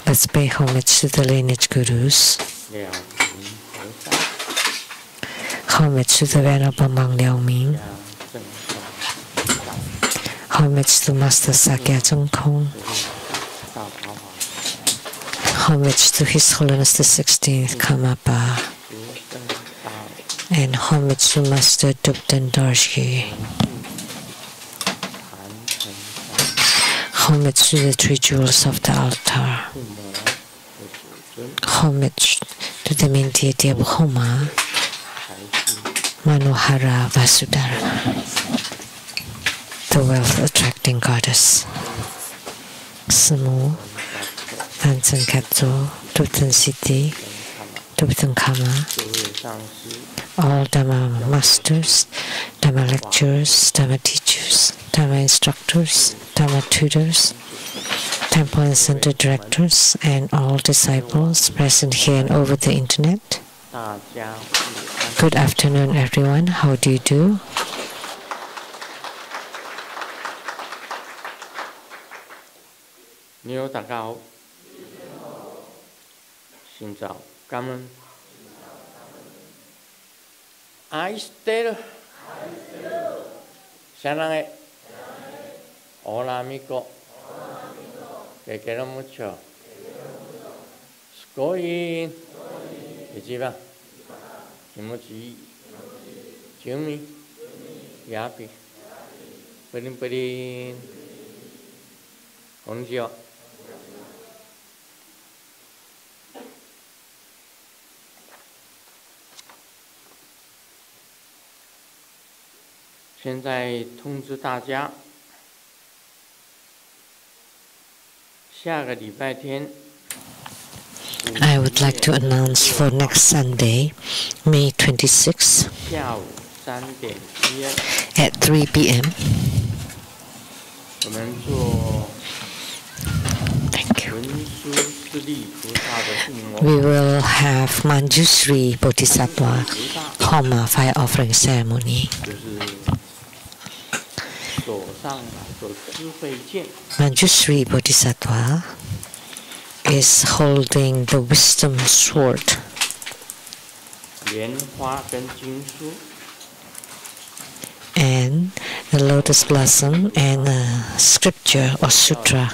Let's pay homage to the lineage gurus. Homage to the Venerable Monk Liao Ming. Homage to Master Sakya Chungkong. Homage to His Holiness the 16th Karmapa. And homage to Master Dubden Dorji. Homage to the three jewels of the altar. Homage to the main deity of Homa, Manohara Vasudhara, the wealth-attracting goddess. Samu, Pansan Katso, Dubden Siddhi, Dubden Kama, all Dhamma masters, Dhamma lecturers, Dhamma teachers, Dhamma instructors, Dhamma tutors, temple and center directors, and all disciples present here and over the internet. Good afternoon, everyone. How do you do? Aishiteru Shanange Hola amigo Te quiero mucho Sugoi Ichiban Kimochi ii Yumi Yapi Purin purin Konnichiwa. 现在通知大家，下个礼拜天。I would like to announce for next Sunday, May 26th, at 3 p.m. Thank you. We will have Manjushri Bodhisattva Homa fire offering ceremony. Manjushri Bodhisattva is holding the wisdom sword. And the lotus blossom and scripture or sutra.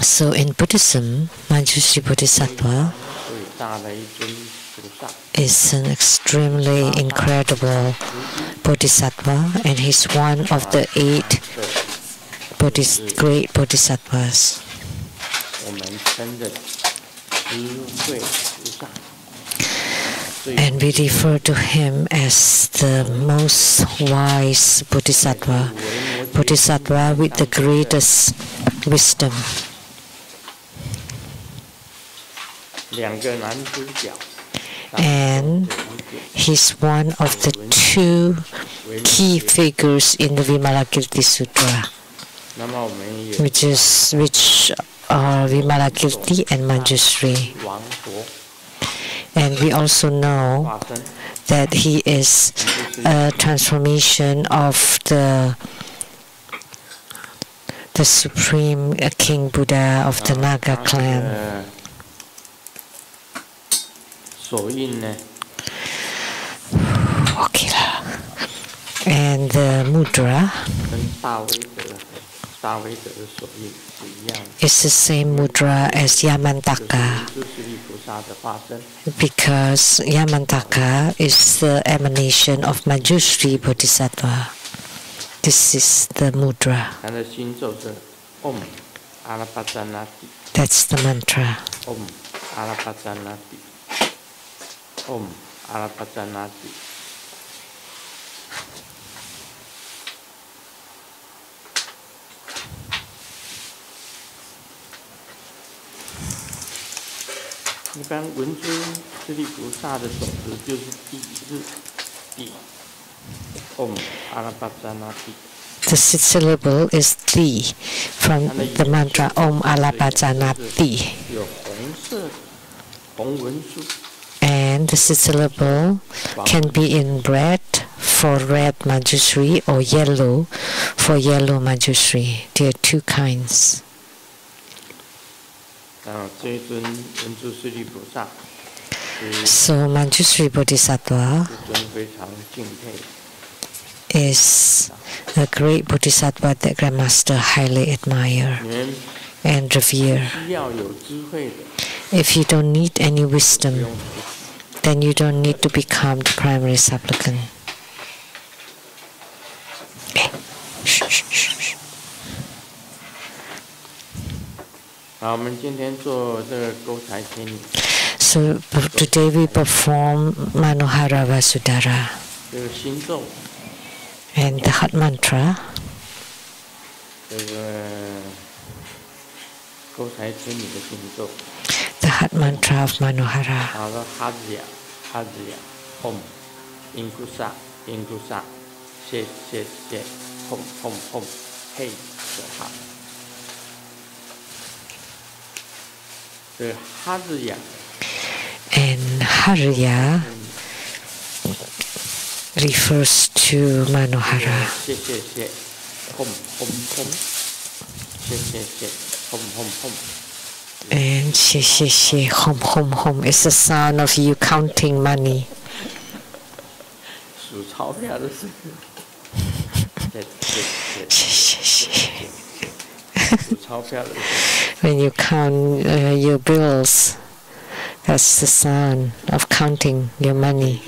So in Buddhism, Manjushri Bodhisattva is an extremely incredible Bodhisattva, and he's one of the 8 great Bodhisattvas. And we refer to him as the most wise Bodhisattva, Bodhisattva with the greatest wisdom. And he's one of the 2 key figures in the Vimalakirti Sutra, which are Vimalakirti and Manjushri. And we also know that he is a transformation of the supreme King Buddha of the Naga clan. Okay. And the mudra is the same mudra as Yamantaka, because Yamantaka is the emanation of Manjushri Bodhisattva. This is the mudra. That's the mantra. Om Arapatanati. Om Arapatanati. The 6th syllable is Di from the mantra Om Alapajanati. And the 6th syllable can be in red, for red Manjushri or yellow for yellow Manjushri. There are two kinds. 这一尊文殊师利菩萨 So Manjushri Bodhisattva is a great Bodhisattva that Grandmaster highly admire and revere. If you don't need any wisdom, then you don't need to become the primary supplicant. So today we perform Manohara Vasudhara. And the heart mantra the heart mantra of Manohara. Hom, Inkusa, Inkusa, She, Hom, Hom, Hom, Hey, Ha. The Hadya. And Harya refers to Manohara. Hom, Hom, Hom. Hom, Hom, Hom. And she, hom, hom, hom is the sound of you counting money. When you count your bills, that's the sound of counting your money.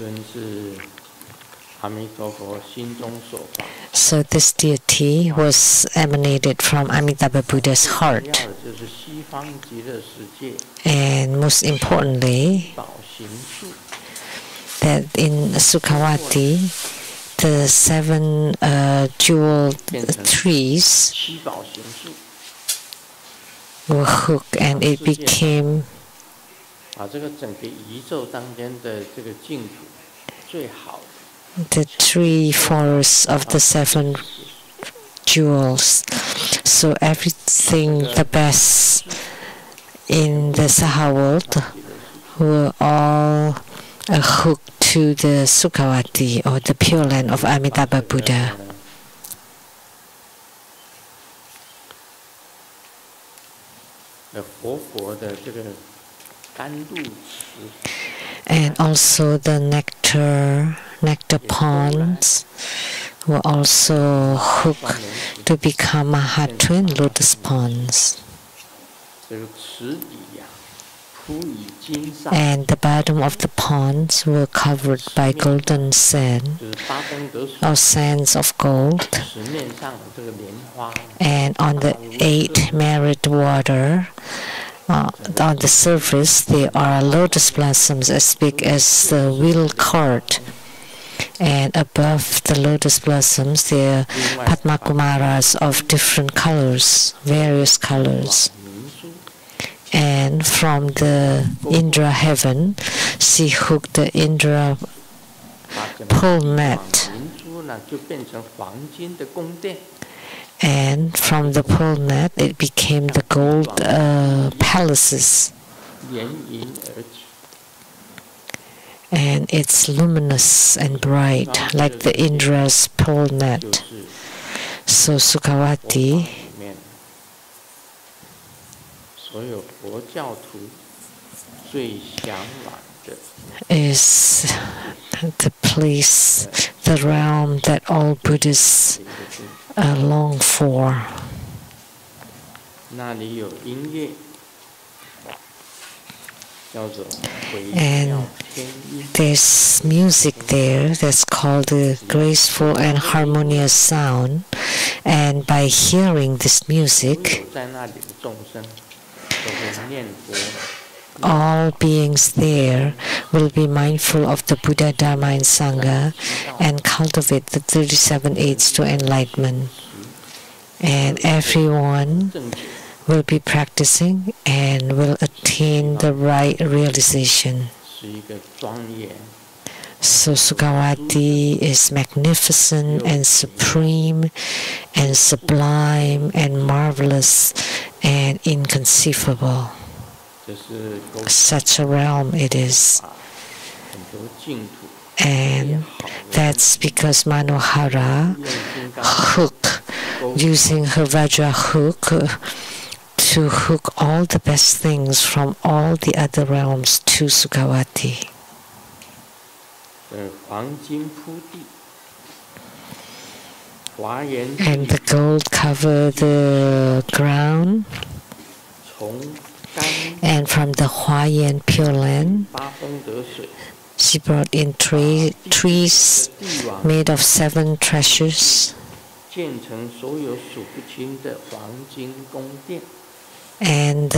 So this deity was emanated from Amitabha Buddha's heart. And most importantly, that in Sukhavati, the 7 jewel trees were hooked and it became the tree forests of the 7 jewels. So everything the best in the Saha world were all hooked to the Sukhavati or the Pure Land of Amitabha Buddha. And also the nectar ponds were also hooked to become Mahatwin lotus ponds. And the bottom of the ponds were covered by golden sand, or sands of gold. And on the 8 merit water, on the surface, there are lotus blossoms as big as the wheel cart. And above the lotus blossoms, there are Padma Kumaras of different colors, various colors. And from the Indra heaven, she hooked the Indra pole net. And from the pole net, it became the gold palaces. And it's luminous and bright, like the Indra's pole net. So Sukhavati is the place, the realm that all Buddhists long for. And there's music there that's called the graceful and harmonious sound. And by hearing this music, all beings there will be mindful of the Buddha, Dharma, and Sangha and cultivate the 37 aids to enlightenment. And everyone will be practicing and will attain the right realization. So Sukhavati is magnificent and supreme and sublime and marvelous and inconceivable. Such a realm it is. And that's because Manohara using her Vajra hook to hook all the best things from all the other realms to Sukhavati. And the gold covered the ground, and from the Huayan Pure Land, she brought in trees made of 7 treasures, and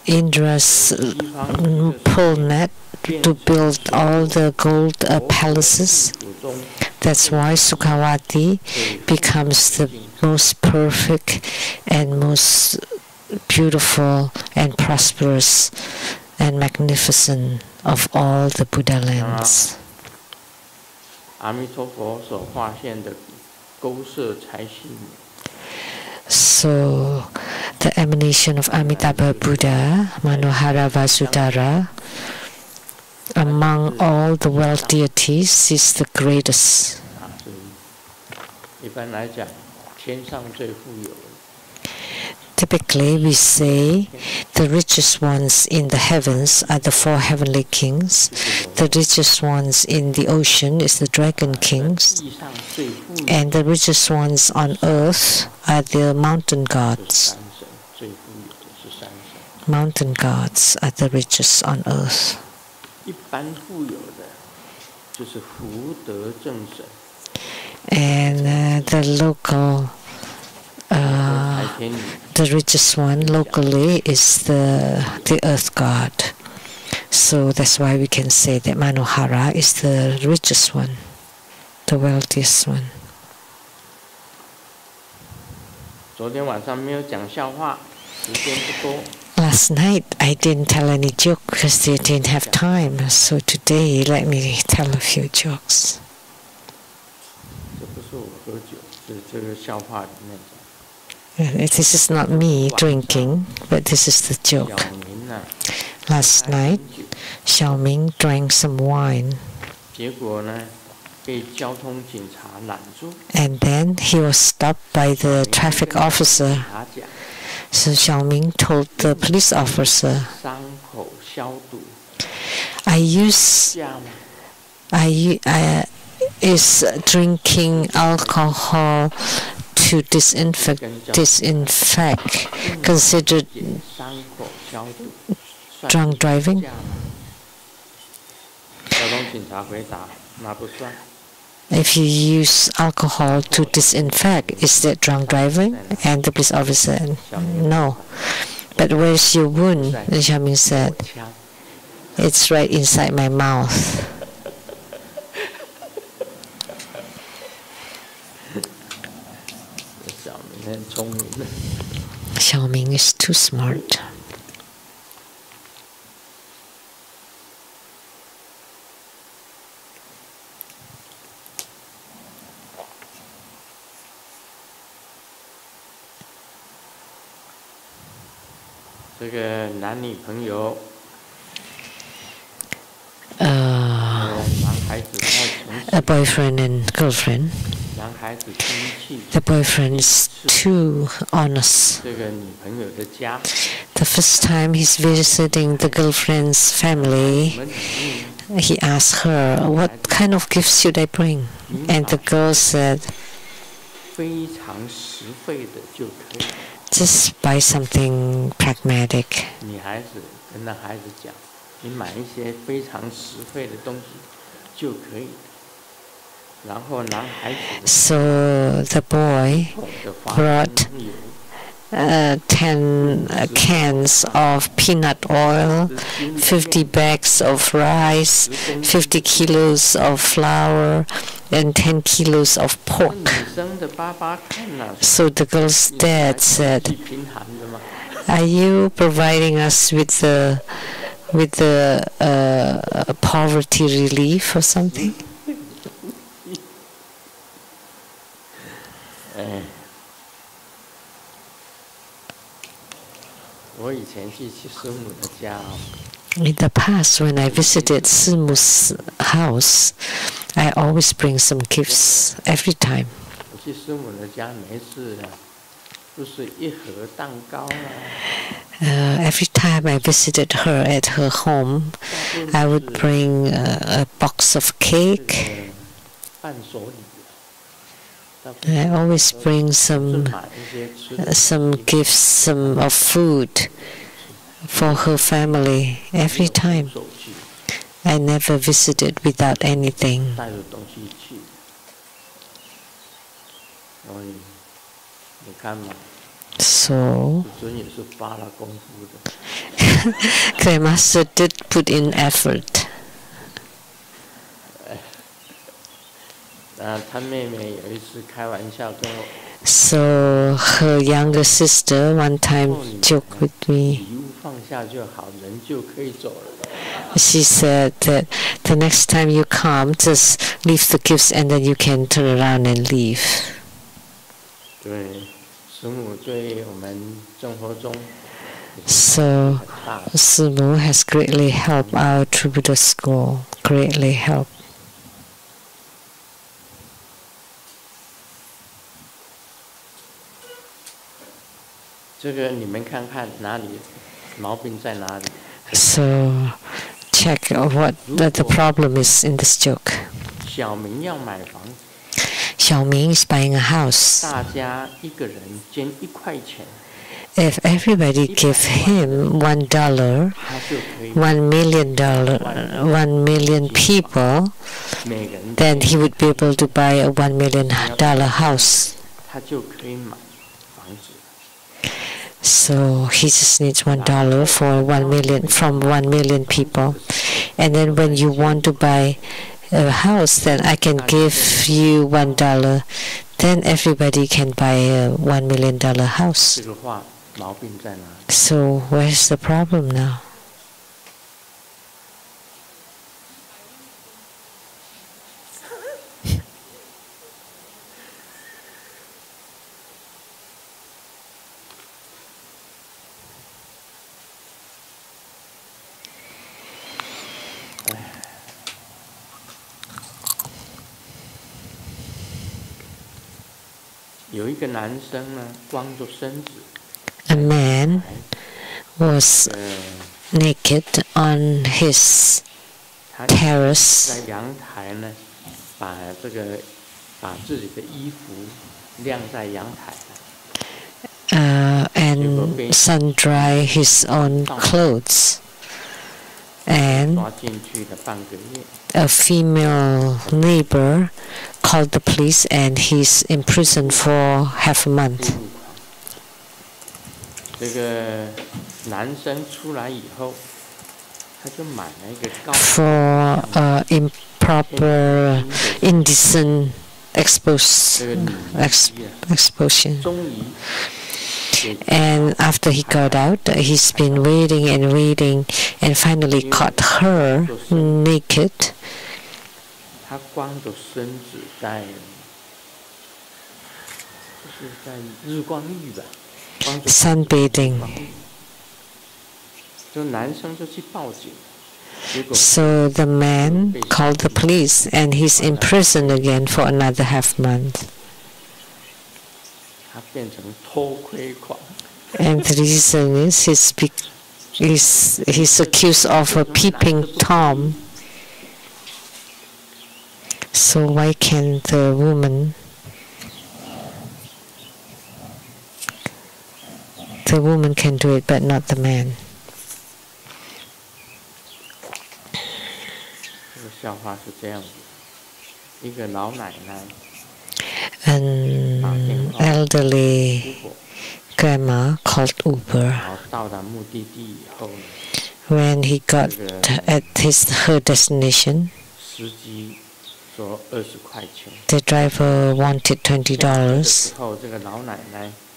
Indra's pull net to build all the gold palaces. That's why Sukhavati becomes the most perfect and most beautiful and prosperous and magnificent of all the Buddha lands. So the emanation of Amitabha Buddha, Manohara Vasudhara, among all the world deities is the greatest. Typically, we say the richest ones in the heavens are the 4 heavenly kings. The richest ones in the ocean is the dragon kings. And the richest ones on earth are the mountain gods. Mountain gods are the richest on earth. And the local the richest one locally is the earth god. So that's why we can say that Manohara is the richest one, the wealthiest one. Last night I didn't tell any joke because they didn't have time. So today let me tell a few jokes. This is not me drinking, but this is the joke. Last night, Xiaoming drank some wine. And then he was stopped by the traffic officer. So Xiaoming told the police officer, is drinking alcohol to disinfect considered drunk driving? If you use alcohol to disinfect, is that drunk driving? And the police officer said, no. But where's your wound? And Xiaoming said, it's right inside my mouth. Xiaoming is too smart. A boyfriend and girlfriend. The boyfriend is too honest. The first time he's visiting the girlfriend's family, he asked her, what kind of gifts should I bring? And the girl said, just buy something pragmatic. So the boy brought 10 cans of peanut oil, 50 bags of rice, 50 kilos of flour, and 10 kilos of pork. So the girl's dad said, are you providing us with the poverty relief or something? In the past, when I visited Simu's house, I always bring some gifts every time. 我去师母的家，每一次都是一盒蛋糕啊。Every time I visited her at her home, I would bring a box of cake. 伴手礼。I always bring some gifts, some of food for her family every time. I never visited without anything. 带着东西去，所以你看嘛。 So, 尊也是发了功夫的。Grandmaster did put in effort. 他妹妹有一次开玩笑跟我。So her younger sister one time joked with me. 礼物放下就好，人就可以走了。 She said that the next time you come, just leave the gifts and then you can turn around and leave. 对，师母对我们生活中。 So, Simu has greatly helped our Tribuddha school, greatly helped. 这个你们看看哪里毛病在哪里？ So, check what the problem is in this joke. 小明要买房子。 Xiaoming is buying a house. 大家一个人捐1块钱。 If everybody give him $1, $1 million, 1 million people, then he would be able to buy a $1 million house. So he just needs $1 for 1 million from 1 million people, and then when you want to buy a house, then I can give you $1. Then everybody can buy a $1 million house. So where's the problem now? A man was naked on his terrace. And sun dry his own clothes. And a female neighbor called the police, and he's imprisoned for half a month. For improper, indecent exposition. And after he got out, he's been waiting and waiting, and finally caught her naked. Sunbathing. So the man called the police, and he's in prison again for another half month. And the reason is he's accused of a peeping Tom. So why can the woman can do it but not the man? An elderly grandma called Uber. When he got at her destination, the driver wanted $20,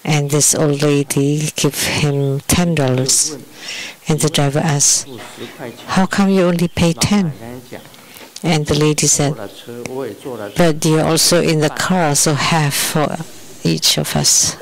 and this old lady gave him $10. And the driver asked, "How come you only pay 10?" And the lady said, "But you're also in the car, so half for each of us."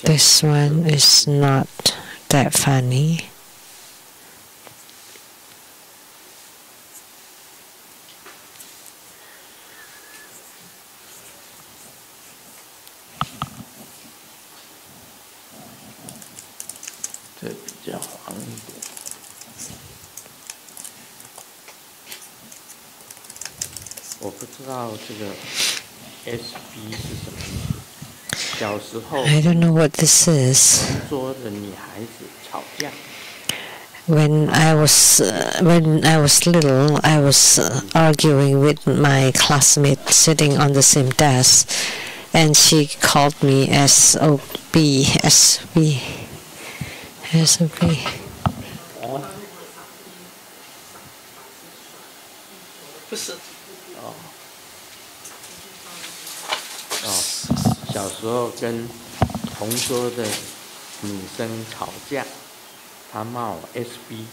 This one is not that funny. I don't know what this is. When I was little, I was arguing with my classmate sitting on the same desk, and she called me SOB. SOB. 小时候跟同桌的女生吵架，她骂我 SB，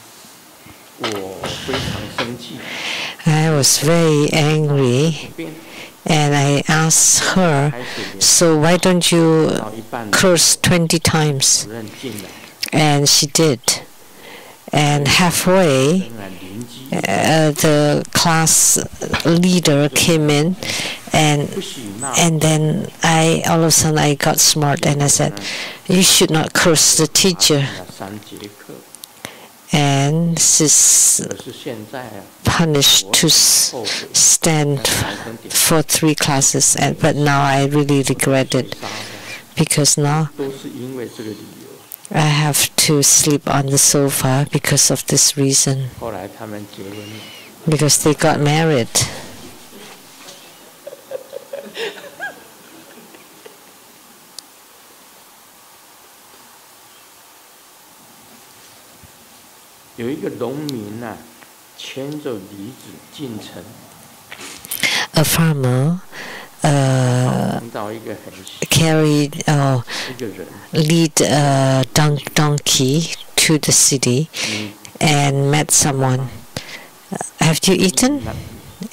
我非常生气。I was very angry, and I asked her, "So why don't you curse 20 times?" And she did. And halfway, the class leader came in, and then all of a sudden I got smart and I said, "You should not curse the teacher." And she's punished to stand for 3 classes. But now I really regret it, because now I have to sleep on the sofa because of this reason. Because they got married. A farmer lead a donkey to the city and met someone. "Have you eaten?"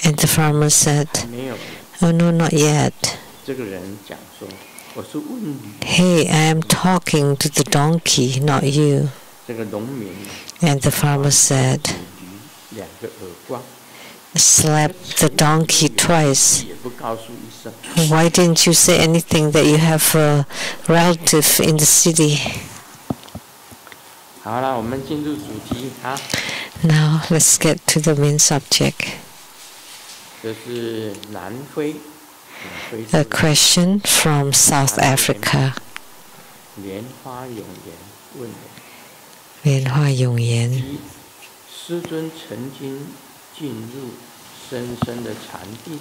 And the farmer said, "Oh no, not yet." "Hey, I am talking to the donkey, not you." And the farmer said, "Slap the donkey twice. Why didn't you say anything that you have a relative in the city?" Now let's get to the main subject. A question from South Africa. 莲花永言。师尊曾经进入深深的禅定，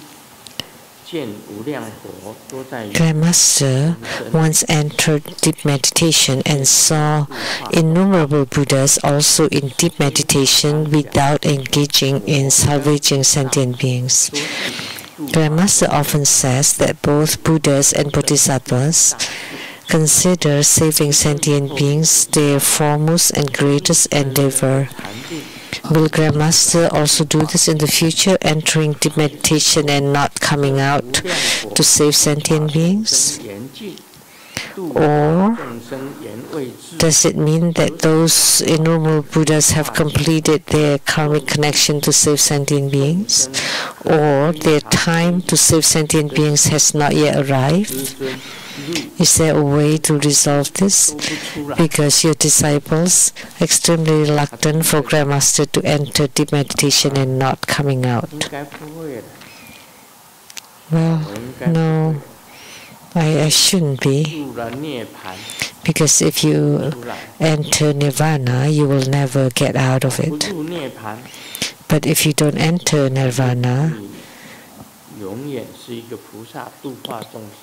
见无量佛都在。Grandmaster once entered deep meditation and saw innumerable Buddhas also in deep meditation without engaging in salvaging sentient beings. Grandmaster often says that both Buddhas and Bodhisattvas consider saving sentient beings their foremost and greatest endeavor. Will Grandmaster also do this in the future, entering deep meditation and not coming out to save sentient beings? Or does it mean that those innumerable Buddhas have completed their karmic connection to save sentient beings? Or their time to save sentient beings has not yet arrived? Is there a way to resolve this? Because your disciples are extremely reluctant for Grandmaster to enter deep meditation and not coming out. Well, no, I shouldn't be. Because if you enter Nirvana, you will never get out of it. But if you don't enter Nirvana,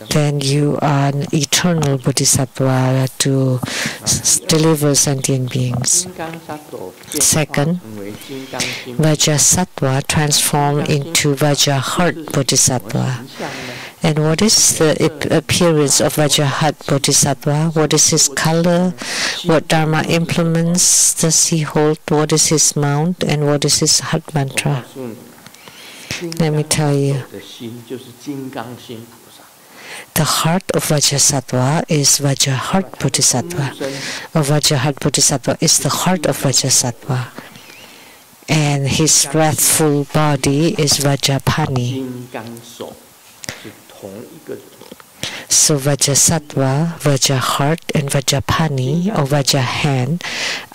then you are an eternal bodhisattva to deliver sentient beings. Second, Vajrasattva transformed into Vajrahat bodhisattva. And what is the appearance of Vajrahat bodhisattva? What is his color? What Dharma implements does he hold? What is his mount? And what is his heart mantra? Let me tell you. the heart of Vajrasattva is Vajraheart Bodhisattva. Vajraheart Bodhisattva is the heart of Vajrasattva. And his wrathful body is Vajrapani. So Vajrasattva, Vajraheart, and Vajrapani or Vajrahand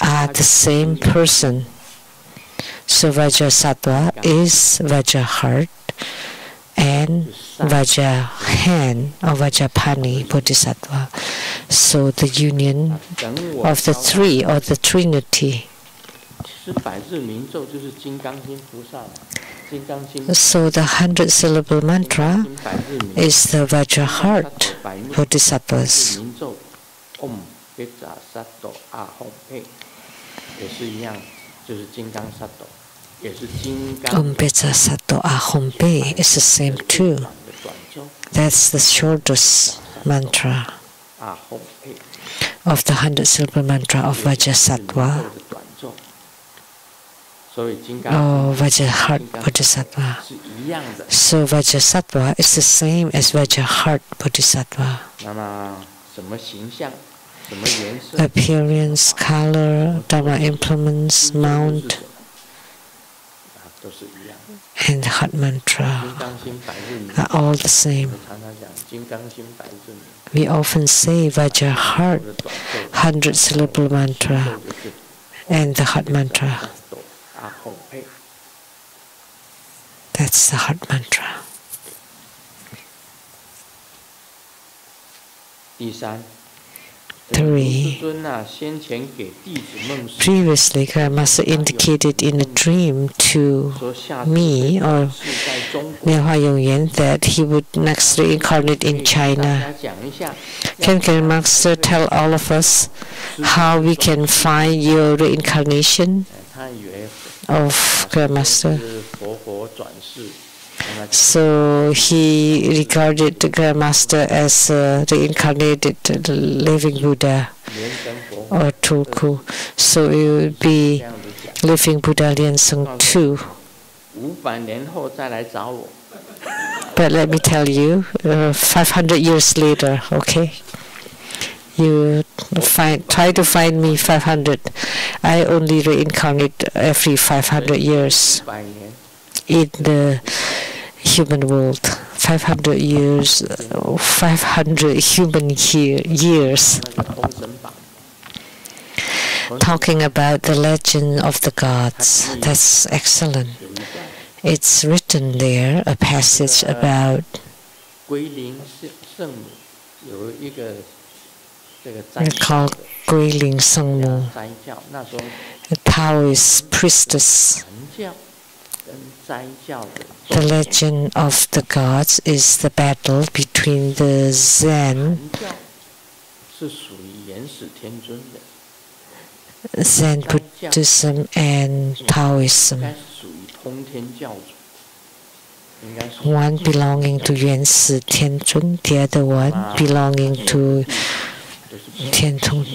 are the same person. So Vajrasattva is Vajraheart and Vajrahand or Vajrapani Bodhisattva. So the union of the three or the Trinity. So the 100-syllable mantra is the Vajraheart Bodhisattvas. Betsa Sato Ahom Pe is the same too. That's the shortest mantra of the 100-syllable mantra of Vajrasattva. Oh, Vajraheart Bodhisattva. So Vajrasattva is the same as Vajraheart Bodhisattva. Appearance, color, Dharma implements, mount, and heart mantra are all the same. We often say Vajraheart, 100-syllable mantra, and the heart mantra. That's the heart mantra. Three. Previously, Grandmaster indicated in a dream to me or Nianhua Yongyan that he would next reincarnate in China. Can Grandmaster tell all of us how we can find your reincarnation of Grandmaster? So he regarded the Grandmaster as a reincarnated living Buddha or Tulku. So it would be living Buddha Lian Seng too. But let me tell you, 500 years later, okay? You try to find me 500. I only reincarnate every 500 years in the human world. 500 years, 500 human years. Talking about the legend of the gods. That's excellent. It's written there, a passage about called Guiling Sengmu, a Taoist priestess. The legend of the gods is the battle between the Zen Buddhism and Taoism. One belonging to Yuan Si Tianzun, the other one belonging to Tiantong.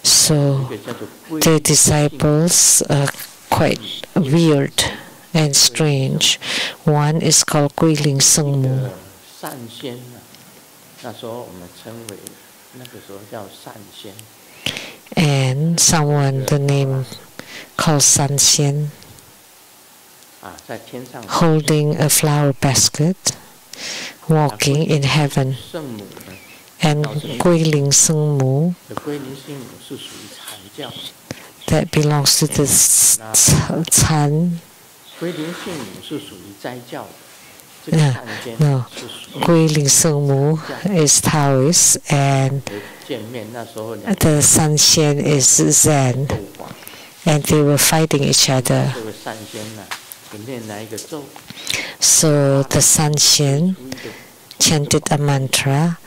So the disciples are quite weird and strange. One is called Guiling Sengmu. And someone, the name called San Xian, holding a flower basket, walking in heaven. And Guiling Sengmu, that belongs to the Can. No, Guiling Sengmu is Taoist and the San Xian is Zen, and they were fighting each other. So the San Xian chanted a mantra,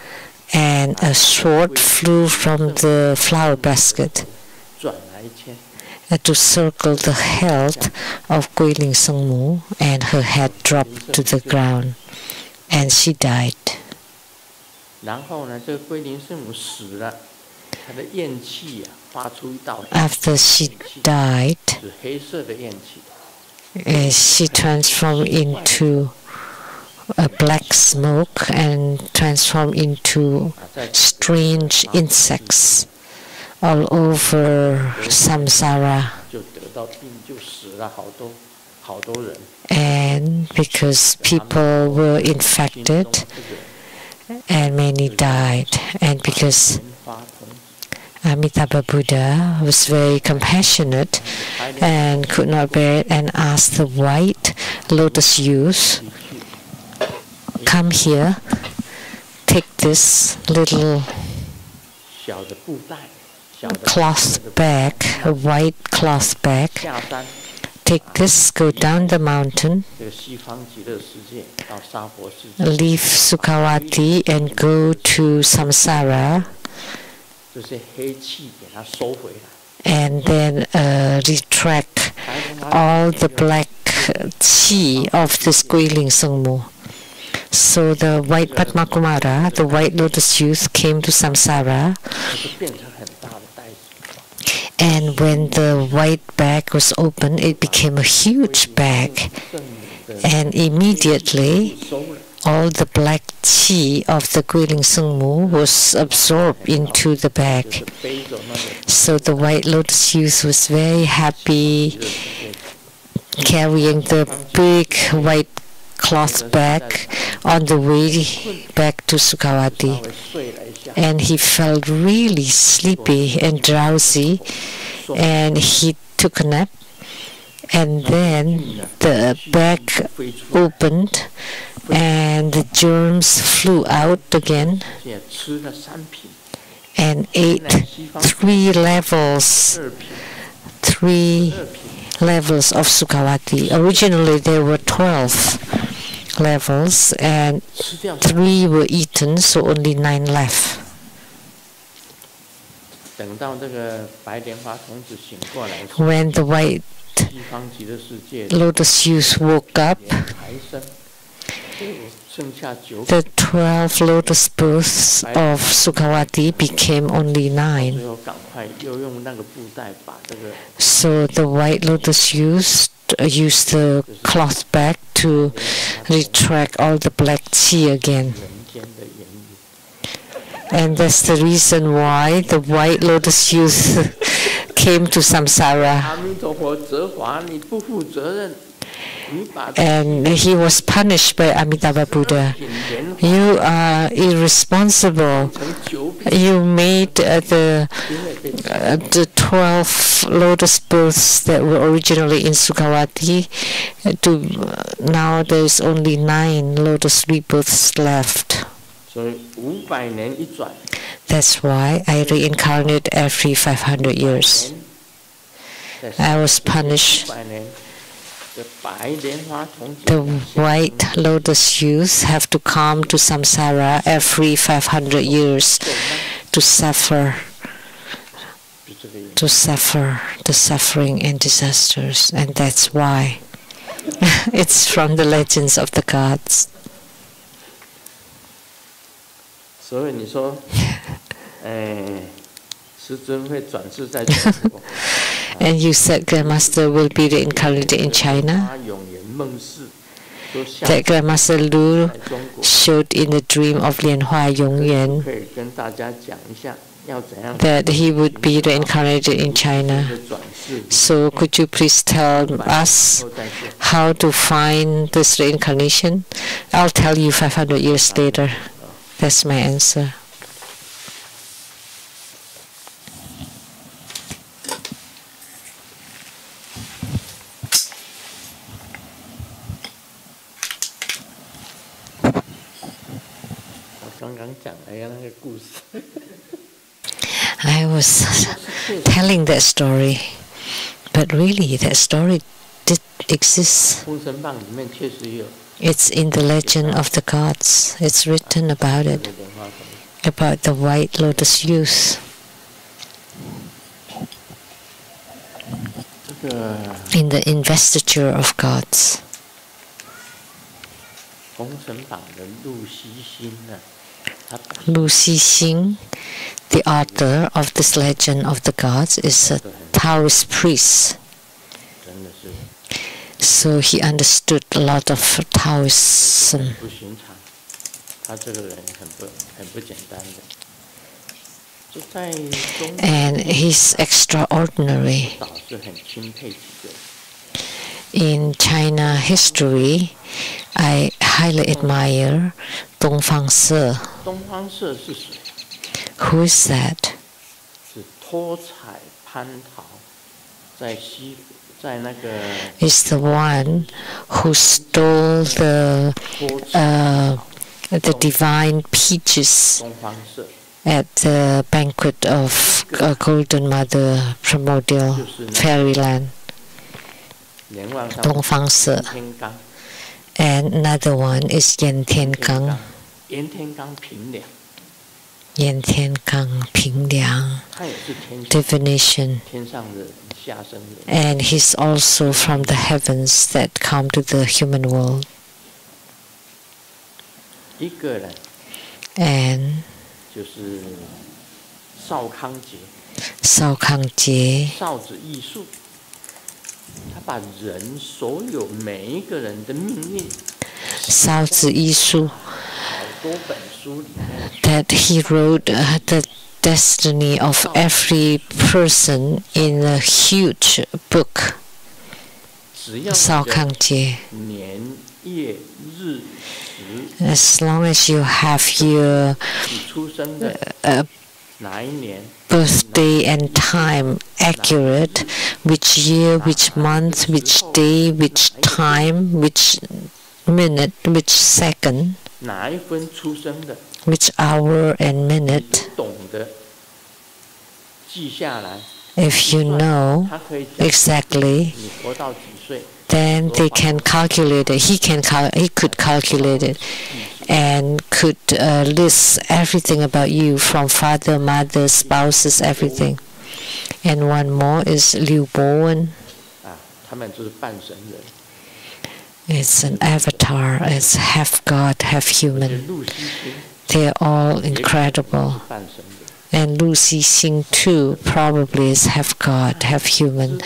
and a sword flew from the flower basket to circle the head of Guiling Sengmu, and her head dropped to the ground, and she died. After she died, she transformed into a black smoke and transform into strange insects all over samsara. And because people were infected and many died, and because Amitabha Buddha was very compassionate and could not bear it and asked the white lotus youth, come here, take this little cloth bag, a white cloth bag, take this, go down the mountain, leave Sukhavati and go to samsara, and then retract all the black chi of this Guiling Sengmu. So the white Padma Kumara, the white lotus youth, came to samsara, and when the white bag was opened, it became a huge bag, and immediately all the black chi of the Guiling Sengmu was absorbed into the bag. So the white lotus youth was very happy, carrying the big white cloth bag on the way back to Sukhavati. And he felt really sleepy and drowsy, and he took a nap. And then the bag opened, and the germs flew out again and ate three levels of Sukhavati. Originally there were 12 levels, and 3 were eaten, so only 9 left. When the white lotus youth woke up, the 12 lotus births of Sukhavati became only 9. So the white lotus used the cloth bag to retract all the black chi again. And that's the reason why the white lotus youth came to samsara. And he was punished by Amitabha Buddha. You are irresponsible. You made the 12 lotus births that were originally in Sukhavati. Now there is only 9 lotus rebirths left. That's why I reincarnate every 500 years. I was punished. The white lotus youth have to come to samsara every 500 years to suffer the suffering and disasters, and that's why. It's from the legends of the gods. And you said Grandmaster will be reincarnated in China? That Grandmaster Lu showed in the dream of Lianhua Yongyuan that he would be reincarnated in China. So could you please tell us how to find this reincarnation? I'll tell you 500 years later. That's my answer. I was telling that story, but really that story did exist. It's in the legend of the gods. It's written about it, about the white lotus youth. In the investiture of gods. Lu Xixing, the author of this legend of the gods, is a Taoist priest. So he understood a lot of Taoism. 不寻常，他这个人很不简单的。就在中 And he's extraordinary. 岛是很钦佩几个。In China history, I highly admire Dong Fang Se. 东方社是谁？ Who is that? 是托彩蟠桃，在那个 Is the one who stole the 托彩 the divine peaches 东方社， at the banquet of Golden Mother Primordial Fairyland, 连望上 Dong Fang Se. 天罡， And another one is Yen Tian Gang. 炎天罡平凉， Yen Tian Gang Ping Liang 他也是天上 divination. 天上的下生人。 And he's also from the heavens that come to the human world. 一个人 And 就是邵康节， Sao Kang Jie, 邵子艺术，他把人所有每一个人的命运， Sao Zi Yi Su, 好多本书里面， that he wrote the destiny of every person in a huge book. 只要 Sao 你 Kang 的 Jie. 年月日时， As long as you have your 你出生的 uh, 哪一年， birthday and time accurate, which year, which month, which day, which time, which minute, which second, 哪一分出生的， which hour and 你 minute, 都懂得记下来。 if you know 他可以讲 exactly, 你活到几岁， then they can calculate it. He could calculate it and could list everything about you from father, mother, spouses, everything. And one more is Liu Bowen. 啊，他们就是半神人。 It's an avatar. It's half God, half 而且 human. 陆西星 They're all 也是 incredible. 半神人。 And Lu Xixing too probably is half God, half human.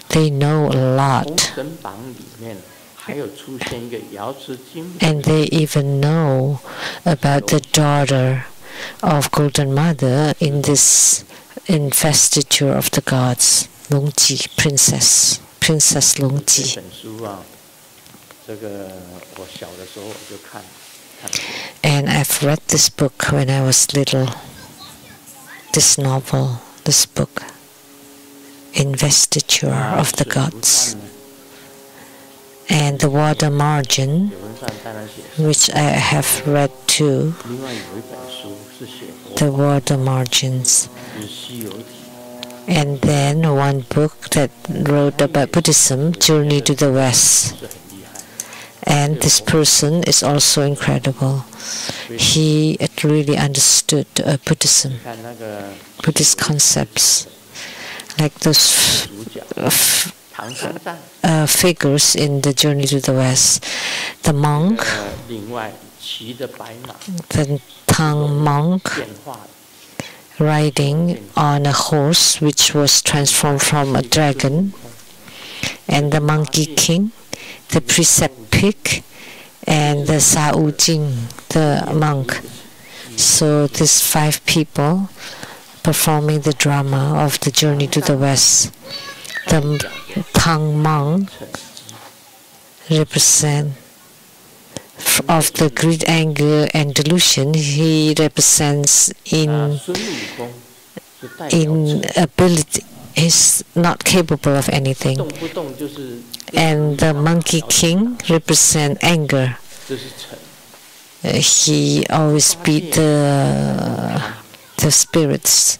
They know a 封 lot. 神榜里面还有出现一个瑶池金母， And they even know about the daughter of Golden Mother in this investiture of the gods, Longji, Princess这 Longji. 本书啊，这个我小的时候我就看过。 And I've read this book when I was little. This novel, this book, Investiture of the 水浒 Gods. 传呢 And the Water Margin, 水浒传当然写， which I have read too, 另外有一本书是写 the Water Margins. 就是《西游记》， And then one book that wrote about Buddhism, Journey to the West. 是很厉害。 And this person is also incredible. He really understood Buddhism, 看那个 Buddhist concepts, like those 主角唐三藏， figures in the Journey to the West. The monk, 另外骑着白马 the Tang monk, 变化的， riding on a horse which was transformed from a dragon, and the Monkey King, the Precept Pig, and the Sao Jing, the monk. So these 5 people performing the drama of the Journey to the West. The Tang monk 趁机 represent of the greed, anger, and delusion. He represents 孙 in 悟空是代表 in 趁 ability. He's not capable of anything. 动不动就是， And the Monkey King represent anger. 这是尘。 He always beat the spirits.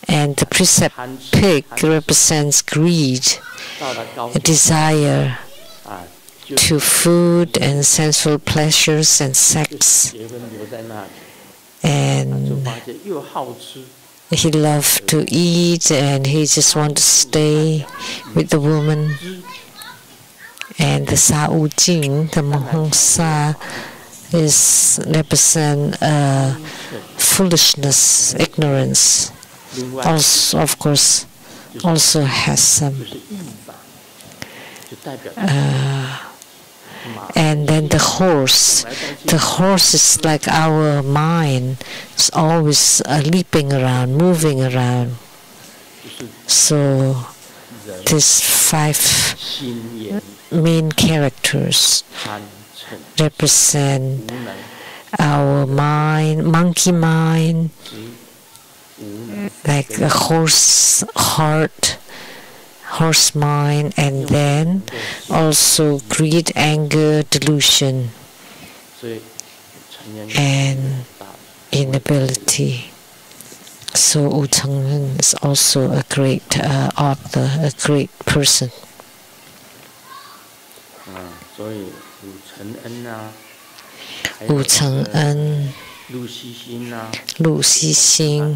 And the Precept Pig represents greed, 到了高 a desire 啊，就 to food and sensual pleasures and sex. 结婚留在那里，就 And 发现又好吃， he loved to eat and he just wanted to stay with the woman. And the Sao Jing, the Mahongsa, is represent foolishness, ignorance. 另外 Also, of course, also has some 就是艺法，就 And then the horse is like our mind. It's always leaping around, moving around. So these 5 main characters represent our mind, monkey mind, like a horse heart, horse mind, and then also greed, anger, delusion, and inability. So Wu Chengren is also a great author, a great person. Wu Cheng'en, Lu Xixing,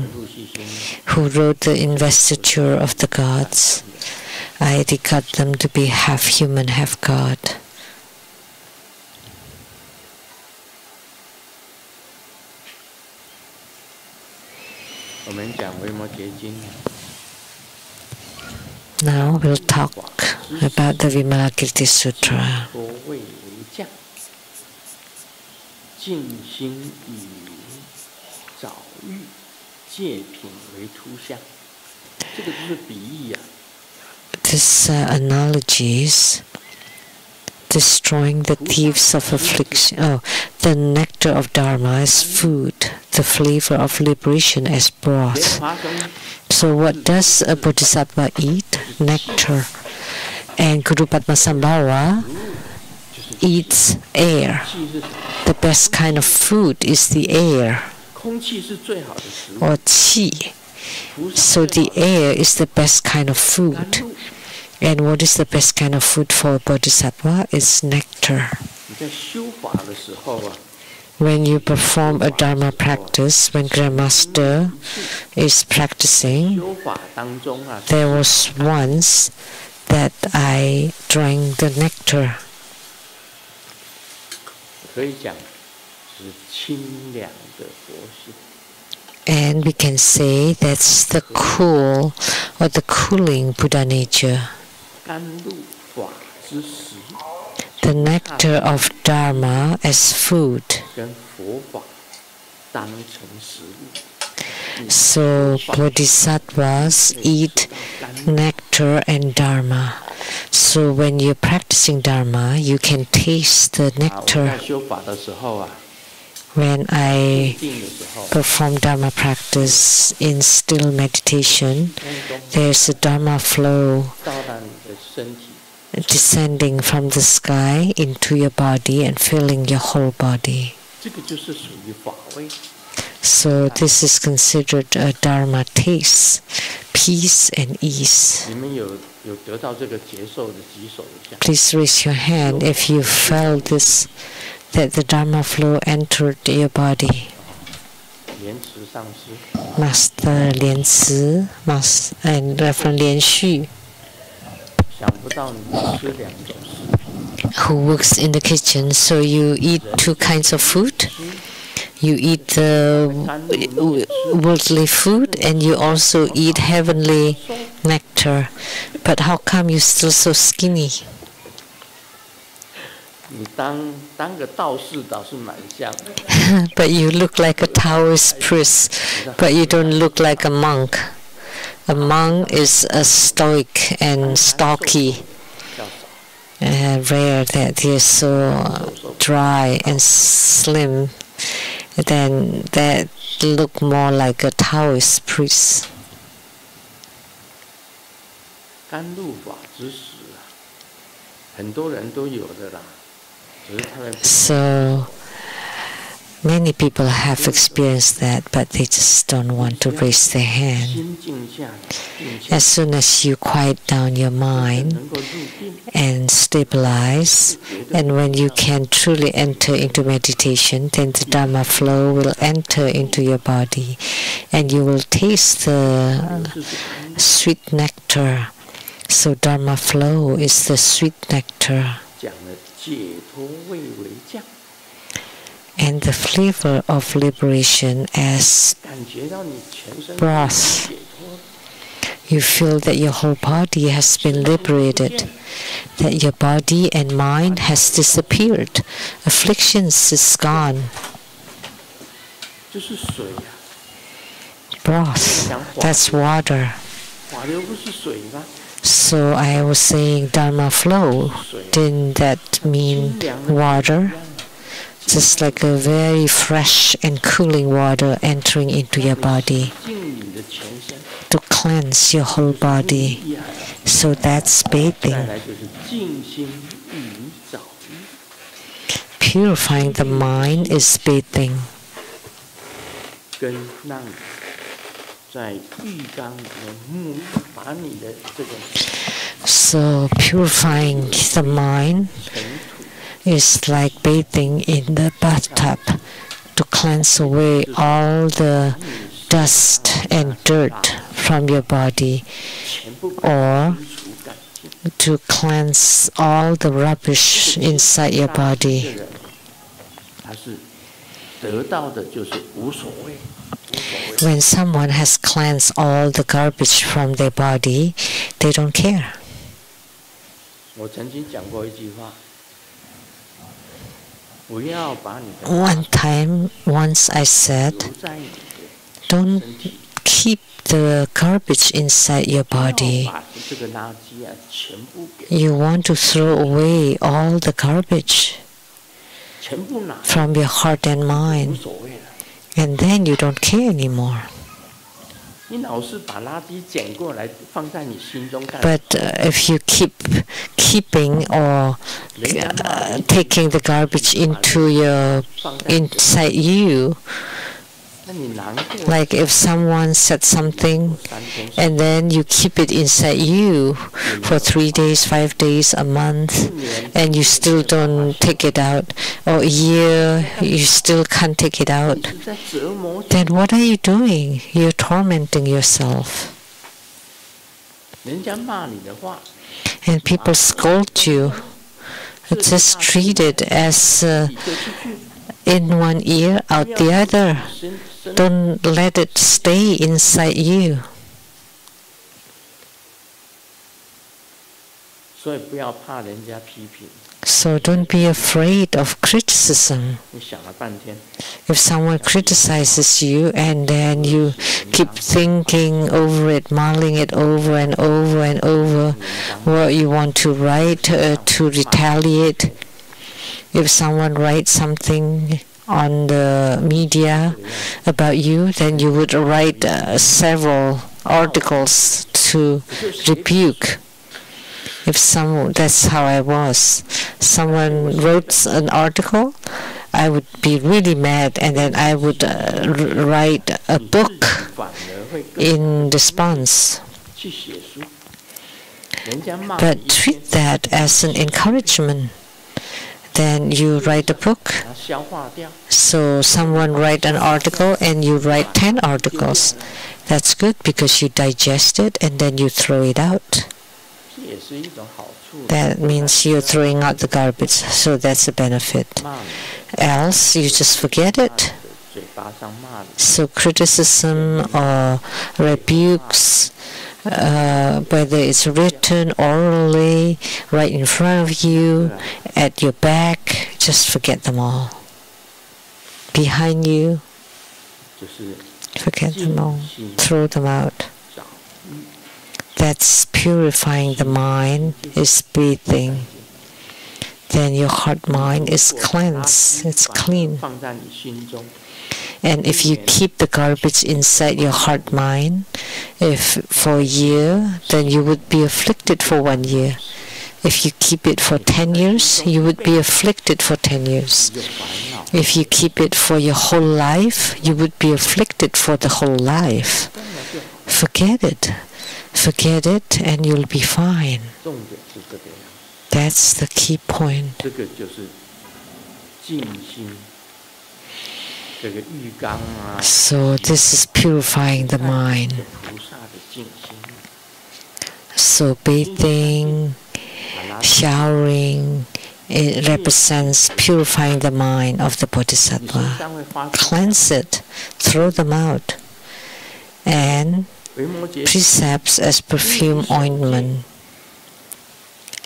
who wrote the Investiture of the Gods. I regard them to be half human, half God. Now we'll talk about the Vimalakirti Sutra. This analogies destroying the thieves of affliction. Oh, the nectar of Dharma as food, the flavor of liberation as broth. So what does a bodhisattva eat? Nectar. And Guru Padmasambhava eats air. The best kind of food is the air, or qi. So the air is the best kind of food. And what is the best kind of food for a bodhisattva? It's nectar. When you perform a Dharma practice, when Grandmaster is practicing, there was once that I drank the nectar. And we can say that's the cool or the cooling Buddha nature. The nectar of Dharma as food. So bodhisattvas eat nectar and Dharma. So when you're practicing Dharma, you can taste the nectar. When I perform Dharma practice in still meditation, there's a Dharma flow descending from the sky into your body and filling your whole body. So this is considered a Dharma taste, peace and ease. Please raise your hand if you felt this, that the Dharma flow entered your body. Master Lian Ci, and Reverend Lian Xu, who works in the kitchen. So you eat 2 kinds of food. You eat the worldly food and you also eat heavenly nectar. But how come you're still so skinny? But you look like a Taoist priest, but you don't look like a monk. A monk is a stoic and stocky. Rare that they're so dry and slim. Then that look more like a Taoist priest. So many people have experienced that, but they just don't want to raise their hand. As soon as you quiet down your mind and stabilize, and when you can truly enter into meditation, then the Dharma flow will enter into your body, and you will taste the sweet nectar. So Dharma flow is the sweet nectar. And the flavor of liberation as broth. You feel that your whole body has been liberated, that your body and mind has disappeared. Afflictions is gone. Broth, that's water. So I was saying Dharma flow. Didn't that mean water? Just like a very fresh and cooling water entering into your body to cleanse your whole body. So that's bathing. Purifying the mind is bathing. So purifying the mind is like bathing in the bathtub to cleanse away all the dust and dirt from your body, or to cleanse all the rubbish inside your body. When someone has cleansed all the garbage from their body, they don't care. Once I said, don't keep the garbage inside your body. You want to throw away all the garbage from your heart and mind, and then you don't care anymore. But if you keep keeping or taking the garbage inside you, like if someone said something and then you keep it inside you for 3 days, 5 days, a month, and you still don't take it out, or a year, you still can't take it out, then what are you doing? You're tormenting yourself. And people scold you. Just treat it as in one ear, out the other. Don't let it stay inside you. So don't be afraid of criticism. If someone criticizes you and then you keep thinking over it, mulling it over and over and over, what you want to write to retaliate. If someone writes something on the media about you, then you would write several articles to rebuke. That's how I was. Someone wrote an article, I would be really mad, and then I would write a book in response. But treat that as an encouragement. Then you write a book. So someone write an article and you write 10 articles. That's good because you digest it and then you throw it out. That means you're throwing out the garbage, so that's a benefit. Else, you just forget it. So criticism or rebukes, whether it's written orally, right in front of you, at your back, just forget them all. Behind you, forget them all. Throw them out. That's purifying the mind, is breathing. Then your heart mind is cleansed, it's clean. And if you keep the garbage inside your heart mind, if for a year, then you would be afflicted for 1 year. If you keep it for 10 years, you would be afflicted for 10 years. If you keep it for your whole life, you would be afflicted for the whole life. Forget it. Forget it and you'll be fine. That's the key point. So this is purifying the mind. So bathing, showering, it represents purifying the mind of the Bodhisattva. Cleanse it, throw them out. And precepts as perfume ointment.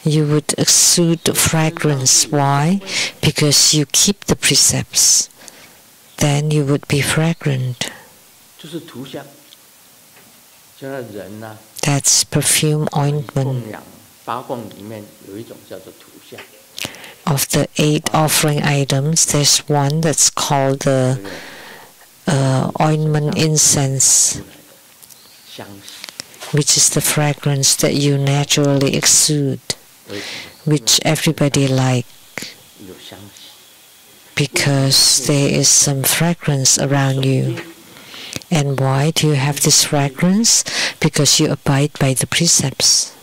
You would exude fragrance. Why? Because you keep the precepts. Then you would be fragrant. That's perfume ointment. Of the 8 offering items, there's one that's called the ointment incense, which is the fragrance that you naturally exude, which everybody like, because there is some fragrance around you. And why do you have this fragrance? Because you abide by the precepts.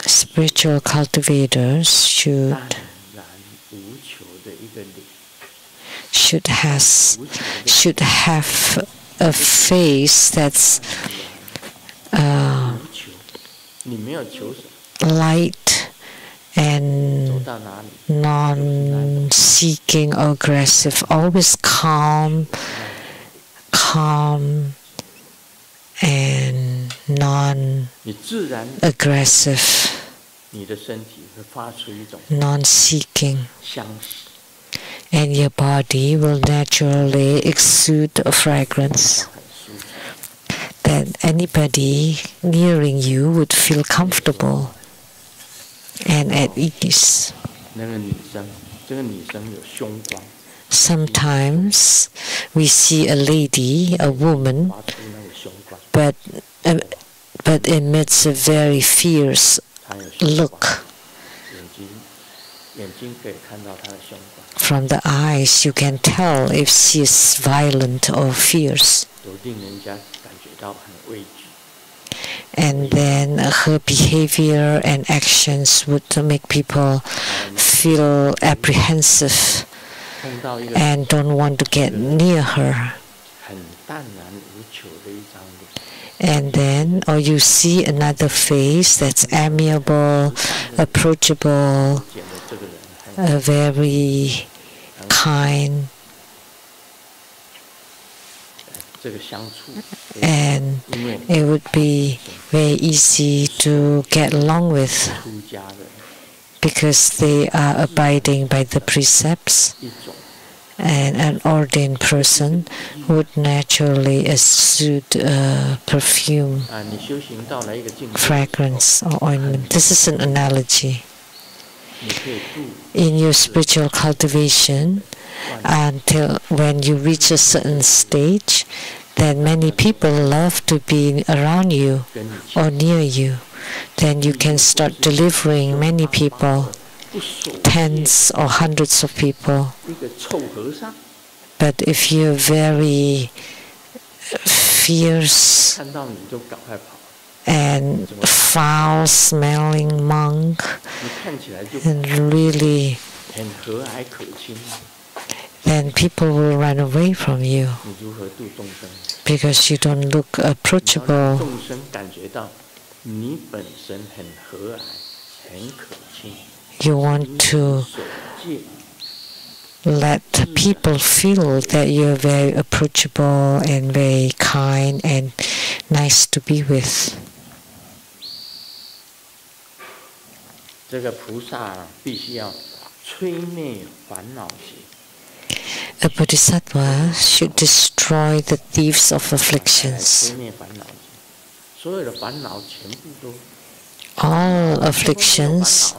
Spiritual cultivators should have a face that's light and non-seeking or aggressive, always calm and non-aggressive, non-seeking. And your body will naturally exude a fragrance that anybody nearing you would feel comfortable and at ease. Sometimes we see a lady, a woman, but emits a very fierce look. From the eyes, you can tell if she is violent or fierce. And then her behavior and actions would make people feel apprehensive and don't want to get near her. And then, or you see another face that's amiable, approachable, very kind, and it would be very easy to get along with because they are abiding by the precepts, and an ordained person would naturally exude perfume, fragrance or ointment. This is an analogy. In your spiritual cultivation, until when you reach a certain stage, then many people love to be around you or near you. Then you can start delivering many people, tens or hundreds of people. But if you're very fierce and foul-smelling monk, and really, then people will run away from you because you don't look approachable. You want to let people feel that you're very approachable and very kind and nice to be with. A bodhisattva should destroy the thieves of afflictions. All afflictions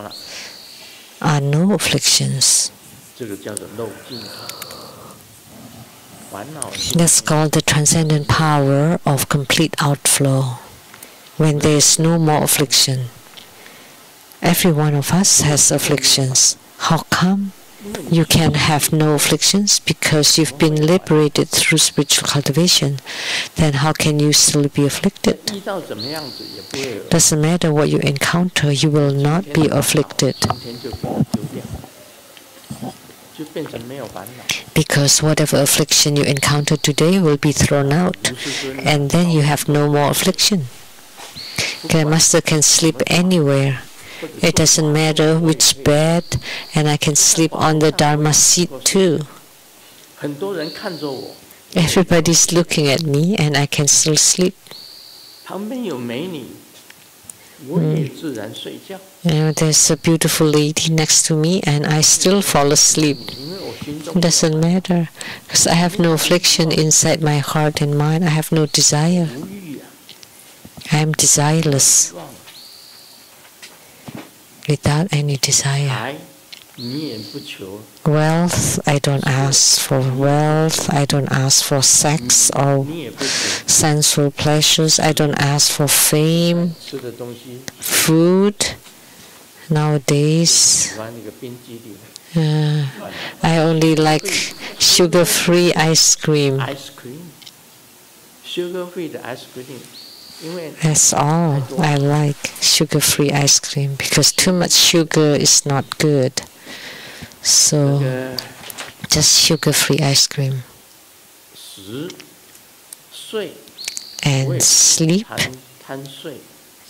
are no afflictions. That's called the transcendent power of complete outflow, when there is no more affliction. Every one of us has afflictions. How come you can have no afflictions? Because you've been liberated through spiritual cultivation. Then how can you still be afflicted? Doesn't matter what you encounter, you will not be afflicted. Because whatever affliction you encounter today will be thrown out, and then you have no more affliction. The Master can sleep anywhere. It doesn't matter which bed, and I can sleep on the Dharma seat too. Everybody's looking at me and I can still sleep. There's a beautiful lady next to me and I still fall asleep. It doesn't matter because I have no affliction inside my heart and mind. I have no desire. I am desireless, without any desire. Wealth, I don't ask for wealth. I don't ask for sex or sensual pleasures. I don't ask for fame, food. Nowadays, I only like sugar-free ice cream. That's all I like, sugar-free ice cream, because too much sugar is not good. So, just sugar-free ice cream. And sleep.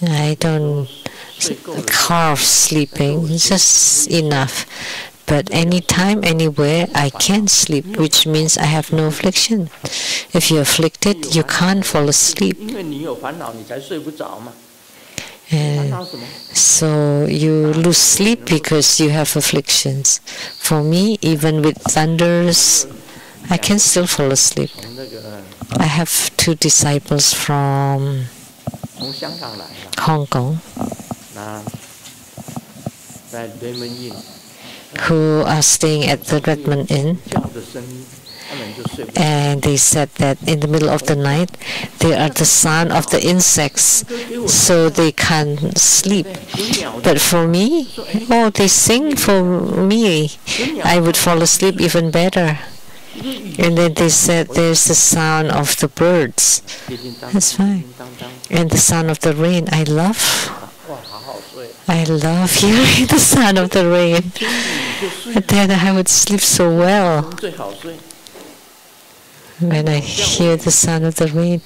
I don't carve sleeping, just enough. But anytime, anywhere, I can sleep, which means I have no affliction. If you're afflicted, you can't fall asleep. So you lose sleep because you have afflictions. For me, even with thunders, I can still fall asleep. I have 2 disciples from Hong Kong who are staying at the Redmond Inn, and they said that in the middle of the night they are the sound of the insects, so they can't sleep. But for me, they sing for me. I would fall asleep even better. And then they said there's the sound of the birds. That's fine. And the sound of the rain. I love hearing the sound of the rain. And then I would sleep so well when I hear the sound of the rain,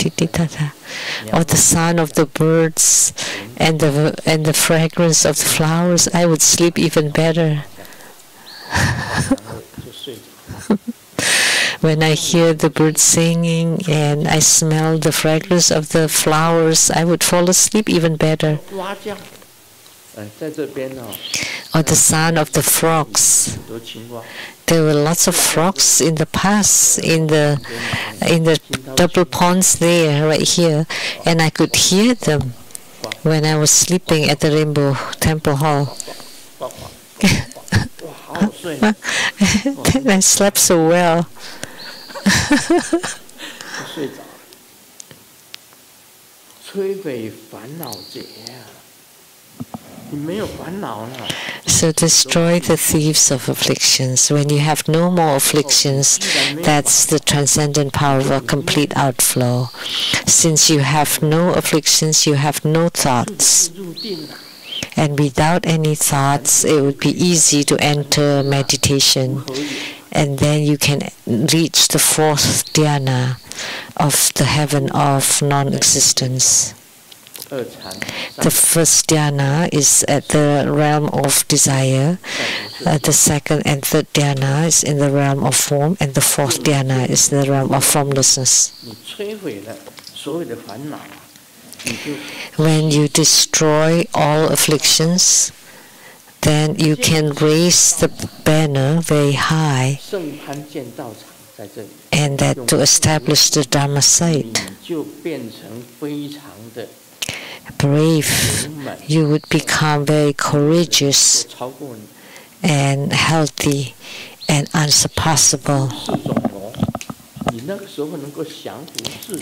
or the sound of the birds and the fragrance of the flowers. I would sleep even better. When I hear the birds singing and I smell the fragrance of the flowers, I would fall asleep even better. Or the sound of the frogs. There were lots of frogs in the past in the double ponds there, right here, and I could hear them when I was sleeping at the Rainbow Temple Hall. I slept so well. So destroy the thieves of afflictions. When you have no more afflictions, that's the transcendent power of a complete outflow. Since you have no afflictions, you have no thoughts. And without any thoughts, it would be easy to enter meditation. And then you can reach the 4th dhyana of the heaven of non-existence. The 1st dhyana is at the realm of desire. The 2nd and 3rd dhyana is in the realm of form, and the 4th dhyana is in the realm of formlessness. When you destroy all afflictions, then you can raise the banner very high, and that to establish the Dharma site. Brave, you would become very courageous and healthy and unsurpassable.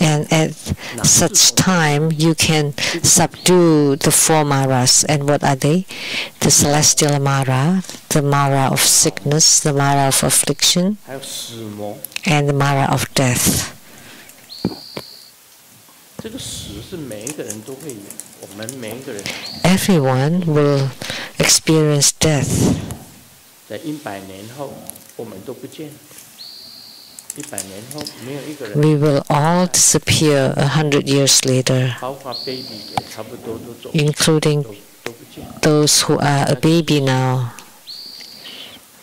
And at such time, you can subdue the 4 maras. And what are they? The celestial mara, the mara of sickness, the mara of affliction, and the mara of death. Everyone will experience death. We will all disappear 100 years later, including those who are a baby now.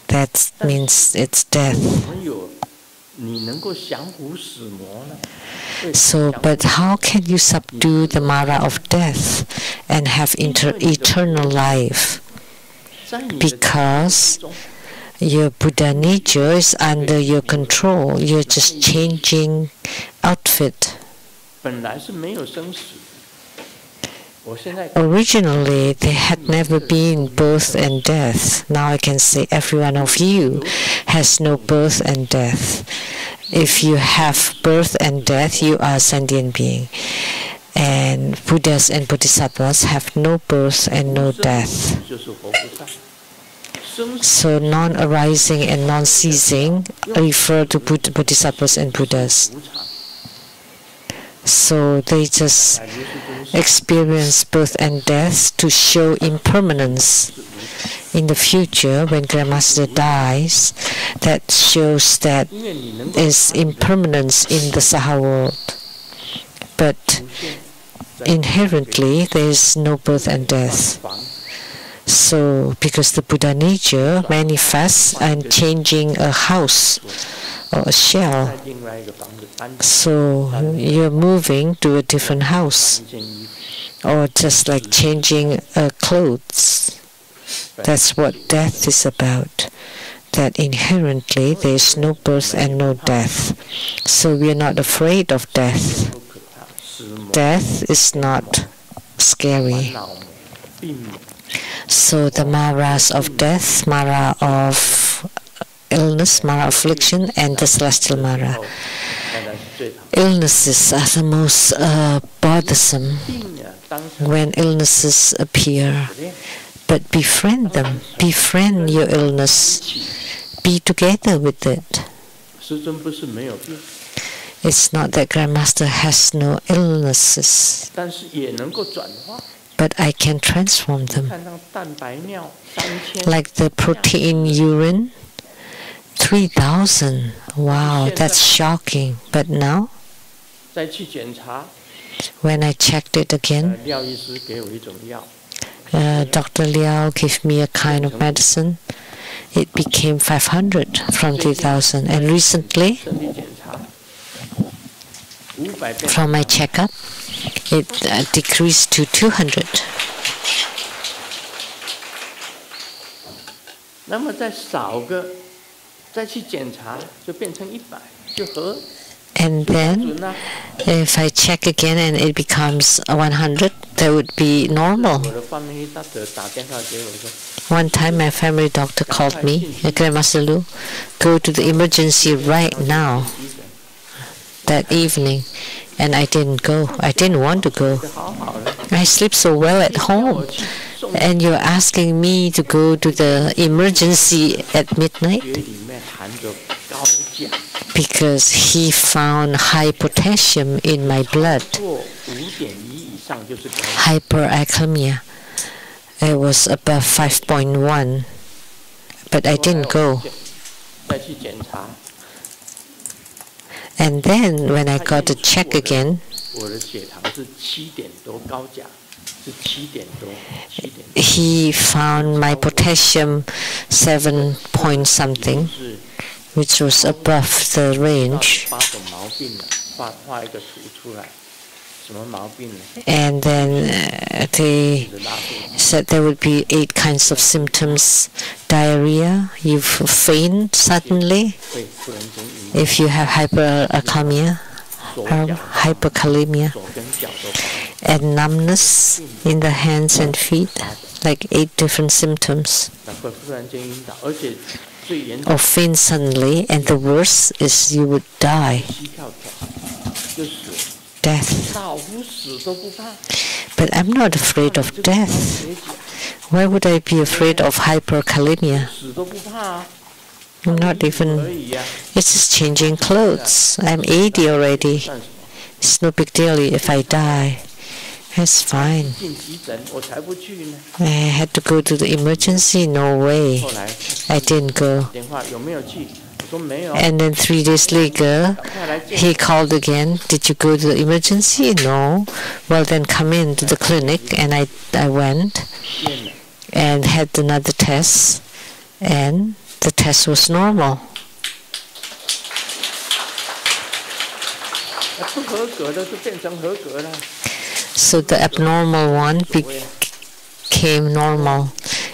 That means it's death. So, but how can you subdue the Mara of death and have eternal life? Because your Buddha nature is under your control. You're just changing outfit. Originally, there had never been birth and death. Now I can say every one of you has no birth and death. If you have birth and death, you are a sentient being. And Buddhas and Bodhisattvas have no birth and no death. So non-arising and non-ceasing refer to Bodhisattvas and Buddhas. So they just experience birth and death to show impermanence. In the future, when Grandmaster dies, that shows that is impermanence in the Saha world. But inherently, there is no birth and death. So, because the Buddha nature manifests and changing a house or a shell, so you're moving to a different house, or just like changing clothes. That's what death is about. That inherently there is no birth and no death. So we are not afraid of death. Death is not scary. So the Maras of death, Mara of illness, Mara of affliction, and the celestial Mara. Illnesses are the most bothersome when illnesses appear. But befriend them. Befriend your illness. Be together with it. It's not that Grandmaster has no illnesses, but I can transform them. Like the protein urine, 3,000. Wow, that's shocking. But now, when I checked it again, Dr. Liao gave me a kind of medicine. It became 500 from 3,000. And recently, from my checkup, it decreased to 200. And then, if I check again and it becomes 100, that would be normal. One time, my family doctor called me, Grandmaster Lu, go to the emergency right now, that evening. And I didn't go. I didn't want to go. I sleep so well at home. And you're asking me to go to the emergency at midnight? Because he found high potassium in my blood. Hyperalkalemia. It was above 5.1. But I didn't go. And then when I got to check again, he found my potassium 7 point something, which was above the range. And then they said there would be 8 kinds of symptoms. Diarrhea, you faint suddenly if you have hyperalkalemia, hyperkalemia, and numbness in the hands and feet, like 8 different symptoms. Or faint suddenly, and the worst is you would die. Death. But I'm not afraid of death. Why would I be afraid of hyperkalemia? I'm not even, it's just changing clothes. I'm 80 already. It's no big deal if I die. That's fine. I had to go to the emergency? No way. I didn't go. And then 3 days later, he called again. Did you go to the emergency? No. Well, then come in to the clinic. And I went and had another test. And the test was normal. So the abnormal one became normal.